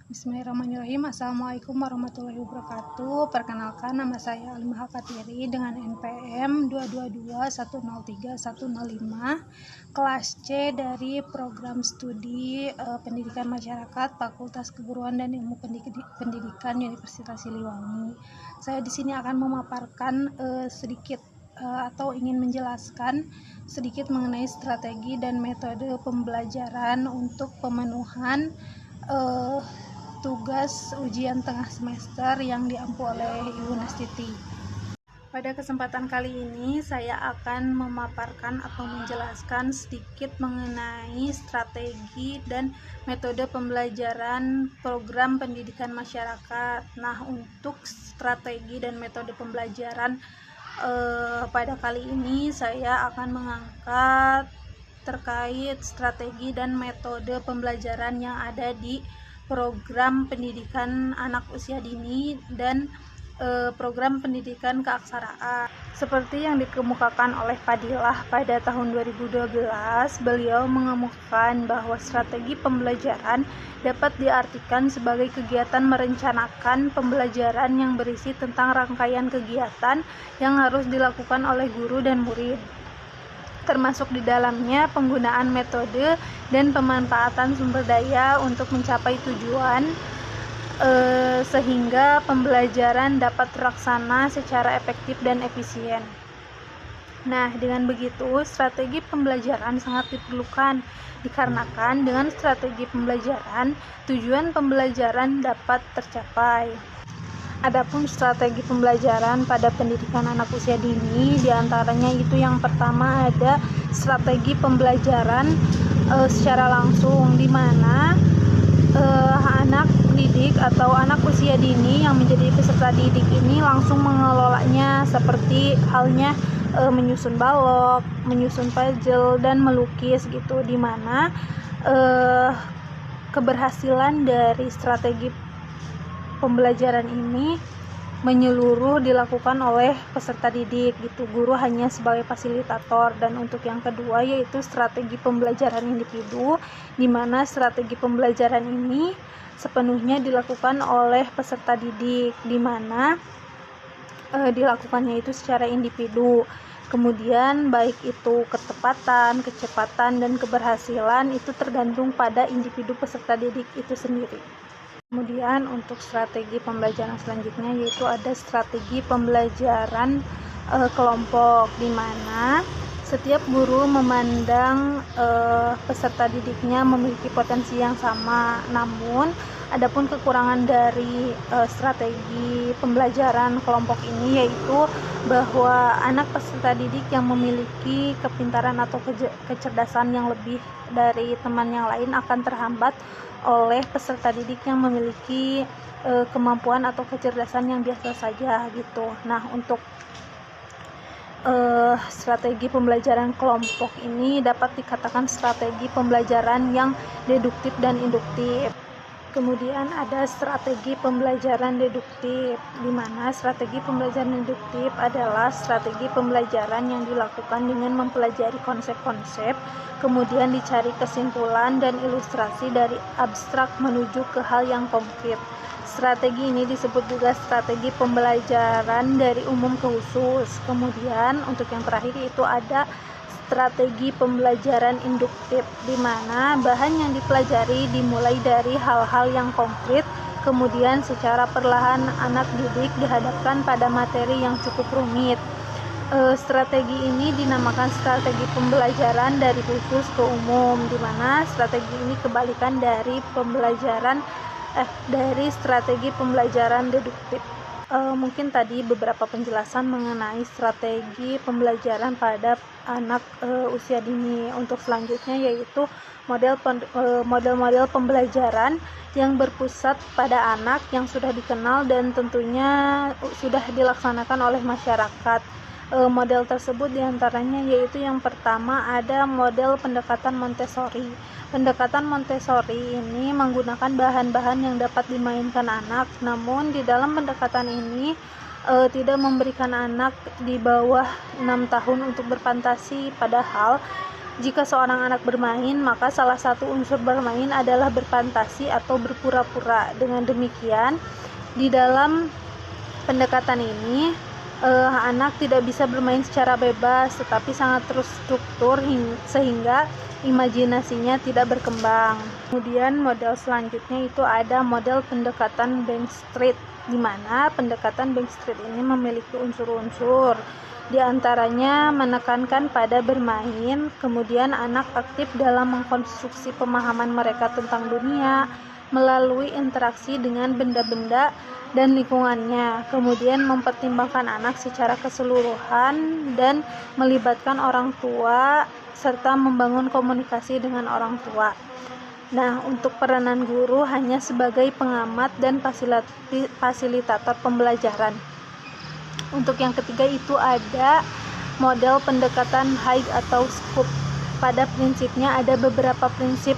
Bismillahirrahmanirrahim. Assalamualaikum warahmatullahi wabarakatuh. Perkenalkan, nama saya Alimah Katiri dengan NPM 222103105, kelas C dari program studi Pendidikan Masyarakat Fakultas Keguruan dan Ilmu Pendidikan Universitas Siliwangi. Saya di sini akan memaparkan sedikit atau ingin menjelaskan sedikit mengenai strategi dan metode pembelajaran untuk pemenuhan tugas ujian tengah semester yang diampu oleh Ibu Nastiti. Pada kesempatan kali ini saya akan memaparkan atau menjelaskan sedikit mengenai strategi dan metode pembelajaran program pendidikan masyarakat. Nah, untuk strategi dan metode pembelajaran pada kali ini saya akan mengangkat terkait strategi dan metode pembelajaran yang ada di program pendidikan anak usia dini dan program pendidikan keaksaraan. Seperti yang dikemukakan oleh Fadilah pada tahun 2012, beliau mengemukakan bahwa strategi pembelajaran dapat diartikan sebagai kegiatan merencanakan pembelajaran yang berisi tentang rangkaian kegiatan yang harus dilakukan oleh guru dan murid, termasuk di dalamnya penggunaan metode dan pemanfaatan sumber daya untuk mencapai tujuan sehingga pembelajaran dapat terlaksana secara efektif dan efisien. Nah, dengan begitu strategi pembelajaran sangat diperlukan dikarenakan dengan strategi pembelajaran tujuan pembelajaran dapat tercapai. Adapun strategi pembelajaran pada pendidikan anak usia dini, diantaranya itu yang pertama ada strategi pembelajaran secara langsung, di mana anak didik atau anak usia dini yang menjadi peserta didik ini langsung mengelolanya, seperti halnya menyusun balok, menyusun puzzle, dan melukis gitu, di mana keberhasilan dari strategi pembelajaran ini menyeluruh dilakukan oleh peserta didik gitu, guru hanya sebagai fasilitator. Dan untuk yang kedua yaitu strategi pembelajaran individu, di mana strategi pembelajaran ini sepenuhnya dilakukan oleh peserta didik, di mana dilakukannya itu secara individu. Kemudian baik itu ketepatan, kecepatan, dan keberhasilan itu tergantung pada individu peserta didik itu sendiri. Kemudian untuk strategi pembelajaran selanjutnya yaitu ada strategi pembelajaran kelompok, di mana setiap guru memandang peserta didiknya memiliki potensi yang sama. Namun adapun kekurangan dari strategi pembelajaran kelompok ini yaitu bahwa anak peserta didik yang memiliki kepintaran atau kecerdasan yang lebih dari teman yang lain akan terhambat oleh peserta didik yang memiliki kemampuan atau kecerdasan yang biasa saja gitu. Nah, untuk strategi pembelajaran kelompok ini dapat dikatakan strategi pembelajaran yang deduktif dan induktif. Kemudian ada strategi pembelajaran deduktif, di mana strategi pembelajaran deduktif adalah strategi pembelajaran yang dilakukan dengan mempelajari konsep-konsep, kemudian dicari kesimpulan dan ilustrasi dari abstrak menuju ke hal yang konkret. Strategi ini disebut juga strategi pembelajaran dari umum ke khusus. Kemudian untuk yang terakhir itu ada strategi pembelajaran induktif, di mana bahan yang dipelajari dimulai dari hal-hal yang konkret, kemudian secara perlahan anak didik dihadapkan pada materi yang cukup rumit. Strategi ini dinamakan strategi pembelajaran dari khusus ke umum, di mana strategi ini kebalikan dari dari strategi pembelajaran deduktif. Mungkin tadi beberapa penjelasan mengenai strategi pembelajaran pada anak usia dini. Untuk selanjutnya yaitu model-model pembelajaran yang berpusat pada anak yang sudah dikenal dan tentunya sudah dilaksanakan oleh masyarakat. Model tersebut diantaranya yaitu yang pertama ada model pendekatan Montessori. Pendekatan Montessori ini menggunakan bahan-bahan yang dapat dimainkan anak, namun di dalam pendekatan ini tidak memberikan anak di bawah 6 tahun untuk berfantasi, padahal Jika seorang anak bermain, maka salah satu unsur bermain adalah berfantasi atau berpura-pura. Dengan demikian, di dalam pendekatan ini, anak tidak bisa bermain secara bebas, tetapi sangat terstruktur sehingga imajinasinya tidak berkembang. Kemudian model selanjutnya itu ada model pendekatan Bank Street, di mana pendekatan Bank Street ini memiliki unsur-unsur, di antaranya menekankan pada bermain, kemudian anak aktif dalam mengkonstruksi pemahaman mereka tentang dunia melalui interaksi dengan benda-benda dan lingkungannya, kemudian mempertimbangkan anak secara keseluruhan dan melibatkan orang tua serta membangun komunikasi dengan orang tua. Nah, untuk peranan guru hanya sebagai pengamat dan fasilitator pembelajaran. Untuk yang ketiga itu ada model pendekatan Haig atau Scoop. Pada prinsipnya ada beberapa prinsip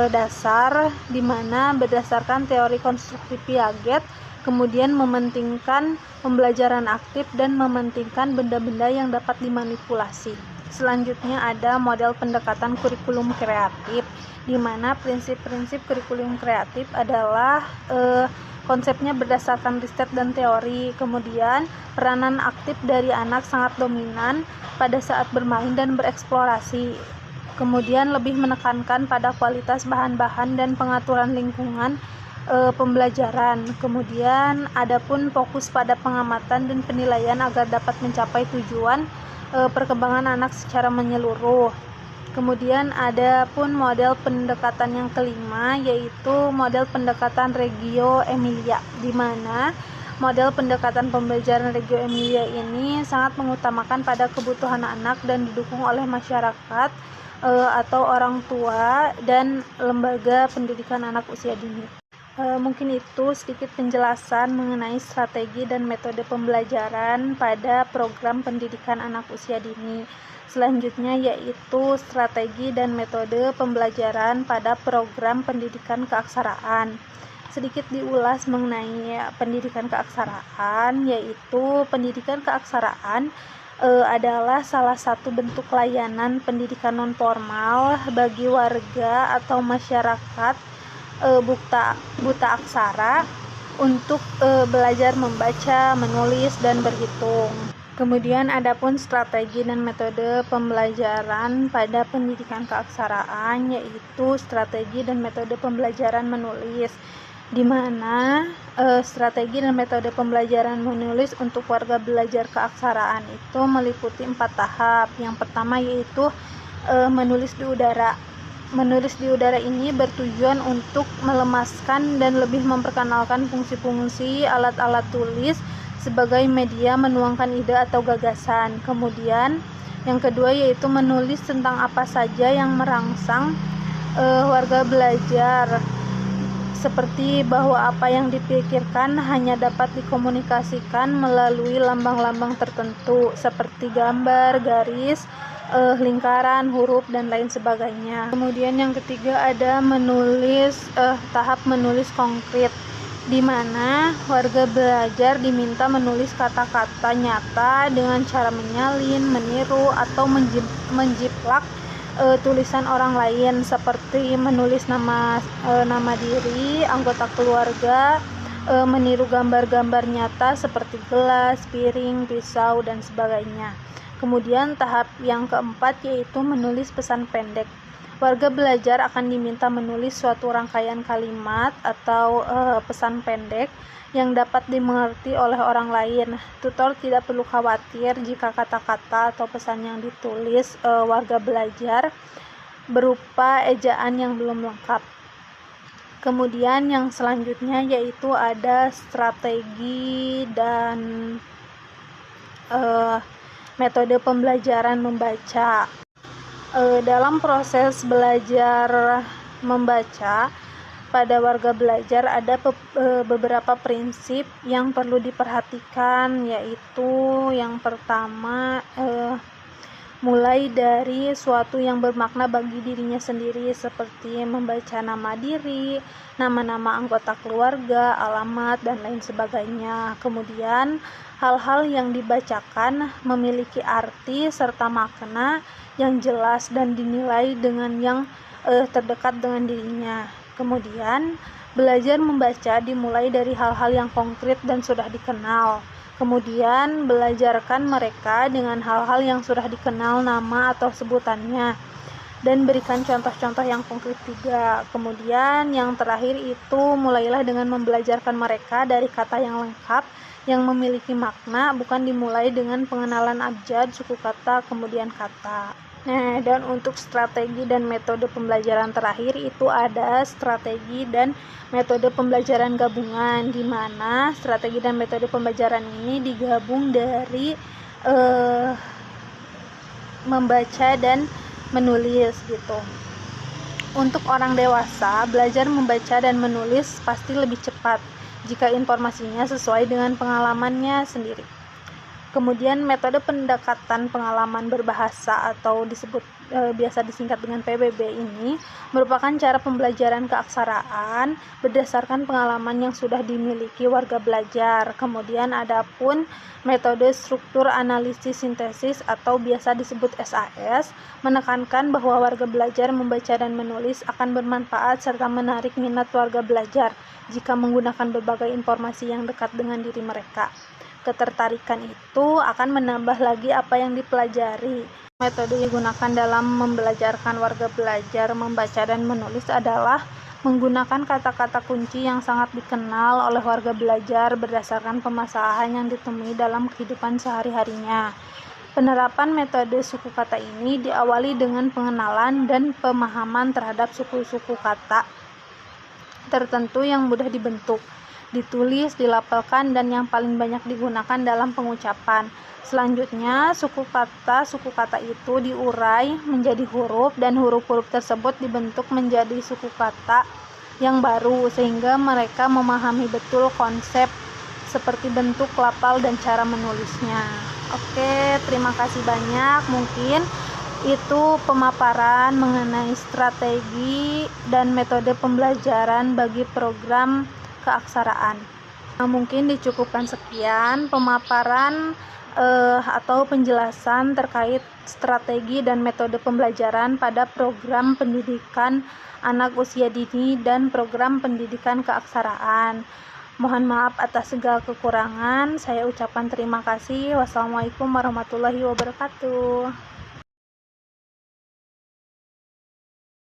dasar, di mana berdasarkan teori konstruksi Piaget, kemudian mementingkan pembelajaran aktif dan mementingkan benda-benda yang dapat dimanipulasi. Selanjutnya ada model pendekatan kurikulum kreatif, di mana prinsip-prinsip kurikulum kreatif adalah konsepnya berdasarkan riset dan teori. Kemudian peranan aktif dari anak sangat dominan pada saat bermain dan bereksplorasi. Kemudian lebih menekankan pada kualitas bahan-bahan dan pengaturan lingkungan pembelajaran. Kemudian adapun fokus pada pengamatan dan penilaian agar dapat mencapai tujuan perkembangan anak secara menyeluruh. Kemudian ada pun model pendekatan yang kelima, yaitu model pendekatan Reggio Emilia, di mana model pendekatan pembelajaran Reggio Emilia ini sangat mengutamakan pada kebutuhan anak dan didukung oleh masyarakat atau orang tua dan lembaga pendidikan anak usia dini. Mungkin itu sedikit penjelasan mengenai strategi dan metode pembelajaran pada program pendidikan anak usia dini. Selanjutnya yaitu strategi dan metode pembelajaran pada program pendidikan keaksaraan. Sedikit diulas mengenai pendidikan keaksaraan, yaitu pendidikan keaksaraan adalah salah satu bentuk layanan pendidikan non-formal bagi warga atau masyarakat buta aksara untuk belajar membaca, menulis, dan berhitung. Kemudian adapun strategi dan metode pembelajaran pada pendidikan keaksaraan, yaitu strategi dan metode pembelajaran menulis, di mana strategi dan metode pembelajaran menulis untuk warga belajar keaksaraan itu meliputi 4 tahap. Yang pertama yaitu menulis di udara. Menulis di udara ini bertujuan untuk melemaskan dan lebih memperkenalkan fungsi-fungsi alat-alat tulis sebagai media menuangkan ide atau gagasan. Kemudian yang kedua yaitu menulis tentang apa saja yang merangsang warga belajar, seperti bahwa apa yang dipikirkan hanya dapat dikomunikasikan melalui lambang-lambang tertentu seperti gambar, garis, lingkaran, huruf, dan lain sebagainya. Kemudian yang ketiga ada tahap menulis konkret, di mana warga belajar diminta menulis kata-kata nyata dengan cara menyalin, meniru, atau menjiplak tulisan orang lain, seperti menulis nama diri, anggota keluarga, meniru gambar-gambar nyata seperti gelas, piring, pisau, dan sebagainya. Kemudian tahap yang keempat yaitu menulis pesan pendek. Warga belajar akan diminta menulis suatu rangkaian kalimat atau pesan pendek yang dapat dimengerti oleh orang lain. Tutor tidak perlu khawatir jika kata-kata atau pesan yang ditulis warga belajar berupa ejaan yang belum lengkap. Kemudian yang selanjutnya yaitu ada strategi dan metode pembelajaran membaca. Dalam proses belajar membaca pada warga belajar ada beberapa prinsip yang perlu diperhatikan, yaitu yang pertama mulai dari suatu yang bermakna bagi dirinya sendiri seperti membaca nama diri, nama-nama anggota keluarga, alamat, dan lain sebagainya. Kemudian hal-hal yang dibacakan memiliki arti serta makna yang jelas dan dinilai dengan yang terdekat dengan dirinya. Kemudian belajar membaca dimulai dari hal-hal yang konkret dan sudah dikenal. Kemudian belajarkan mereka dengan hal-hal yang sudah dikenal nama atau sebutannya, dan berikan contoh-contoh yang konkret juga. Kemudian yang terakhir itu mulailah dengan membelajarkan mereka dari kata yang lengkap yang memiliki makna, bukan dimulai dengan pengenalan abjad, suku kata, kemudian kata. Nah, dan untuk strategi dan metode pembelajaran terakhir itu ada strategi dan metode pembelajaran gabungan, di mana strategi dan metode pembelajaran ini digabung dari membaca dan menulis gitu. Untuk orang dewasa, belajar membaca dan menulis pasti lebih cepat jika informasinya sesuai dengan pengalamannya sendiri. Kemudian metode pendekatan pengalaman berbahasa atau biasa disingkat dengan PBB ini merupakan cara pembelajaran keaksaraan berdasarkan pengalaman yang sudah dimiliki warga belajar. Kemudian ada pun metode struktur analisis sintesis atau biasa disebut SAS, menekankan bahwa warga belajar membaca dan menulis akan bermanfaat serta menarik minat warga belajar jika menggunakan berbagai informasi yang dekat dengan diri mereka. Ketertarikan itu akan menambah lagi apa yang dipelajari. Metode yang digunakan dalam membelajarkan warga belajar membaca dan menulis adalah menggunakan kata-kata kunci yang sangat dikenal oleh warga belajar berdasarkan permasalahan yang ditemui dalam kehidupan sehari-harinya. Penerapan metode suku kata ini diawali dengan pengenalan dan pemahaman terhadap suku-suku kata tertentu yang mudah dibentuk, ditulis, dilapelkan, dan yang paling banyak digunakan dalam pengucapan. Selanjutnya, suku kata itu diurai menjadi huruf, dan huruf-huruf tersebut dibentuk menjadi suku kata yang baru sehingga mereka memahami betul konsep seperti bentuk, lafal, dan cara menulisnya. Oke, terima kasih banyak. Mungkin itu pemaparan mengenai strategi dan metode pembelajaran bagi program keaksaraan. Nah, mungkin dicukupkan sekian pemaparan atau penjelasan terkait strategi dan metode pembelajaran pada program pendidikan anak usia dini dan program pendidikan keaksaraan. Mohon maaf atas segala kekurangan. Saya ucapkan terima kasih. Wassalamualaikum warahmatullahi wabarakatuh.